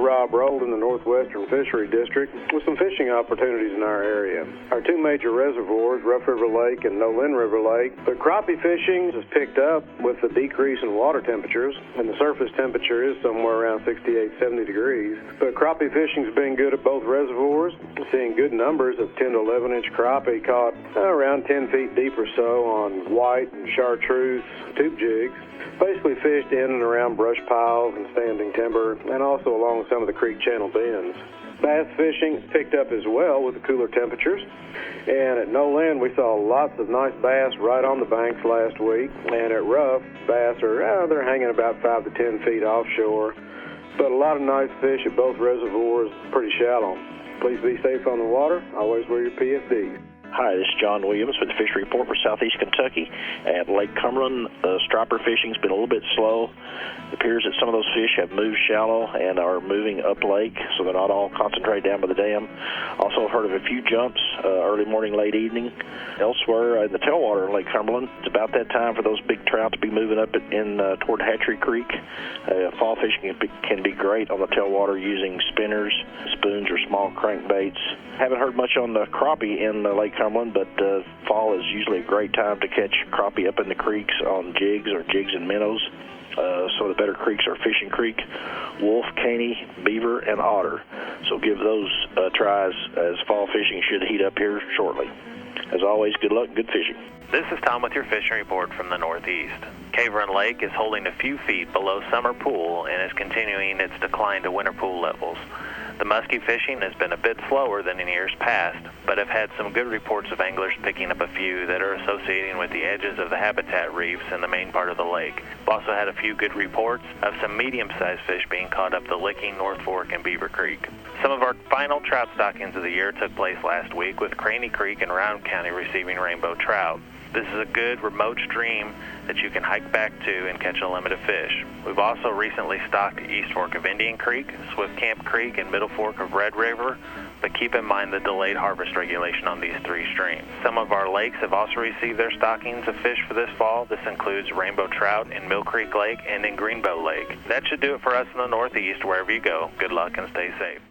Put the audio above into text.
Rob Rold in the Northwestern Fishery District with some fishing opportunities in our area. Our two major reservoirs, Rough River Lake and Nolin River Lake, but crappie fishing has picked up with the decrease in water temperatures, and the surface temperature is somewhere around 68, 70 degrees. But crappie fishing's been good at both reservoirs, seeing good numbers of 10 to 11 inch crappie caught around 10 feet deep or so on white and chartreuse tube jigs. Basically fished in and around brush piles and standing timber, and also along some of the creek channel bends. Bass fishing picked up as well with the cooler temperatures, and at Nolin we saw lots of nice bass right on the banks last week, and at Rough, bass are they're hanging about 5 to 10 feet offshore, but a lot of nice fish at both reservoirs, pretty shallow. Please be safe on the water. Always wear your PFDs. Hi, this is John Williams with the Fishery Report for Southeast Kentucky. At Lake Cumberland, striper fishing's been a little bit slow. It appears that some of those fish have moved shallow and are moving up lake, so they're not all concentrated down by the dam. Also heard of a few jumps early morning, late evening. Elsewhere in the tailwater of Lake Cumberland, it's about that time for those big trout to be moving up toward Hatchery Creek. Fall fishing can be great on the tailwater using spinners, spoons, or small crankbaits. Haven't heard much on the crappie in Lake Cumberland, but fall is usually a great time to catch crappie up in the creeks on jigs or jigs and minnows. So the better creeks are Fishing Creek, Wolf, Caney, Beaver, and Otter. So give those tries as fall fishing should heat up here shortly. As always, good luck and good fishing. This is Tom with your fishing report from the Northeast. Cave Run Lake is holding a few feet below summer pool and is continuing its decline to winter pool levels. The muskie fishing has been a bit slower than in years past, but have had some good reports of anglers picking up a few that are associating with the edges of the habitat reefs in the main part of the lake. We've also had a few good reports of some medium-sized fish being caught up the Licking, North Fork, and Beaver Creek. Some of our final trout stockings of the year took place last week, with Craney Creek and Round County receiving rainbow trout. This is a good remote stream that you can hike back to and catch unlimited fish. We've also recently stocked East Fork of Indian Creek, Swift Camp Creek, and Middle Fork of Red River, but keep in mind the delayed harvest regulation on these three streams. Some of our lakes have also received their stockings of fish for this fall. This includes rainbow trout in Mill Creek Lake and in Greenbow Lake. That should do it for us in the Northeast. Wherever you go, good luck and stay safe.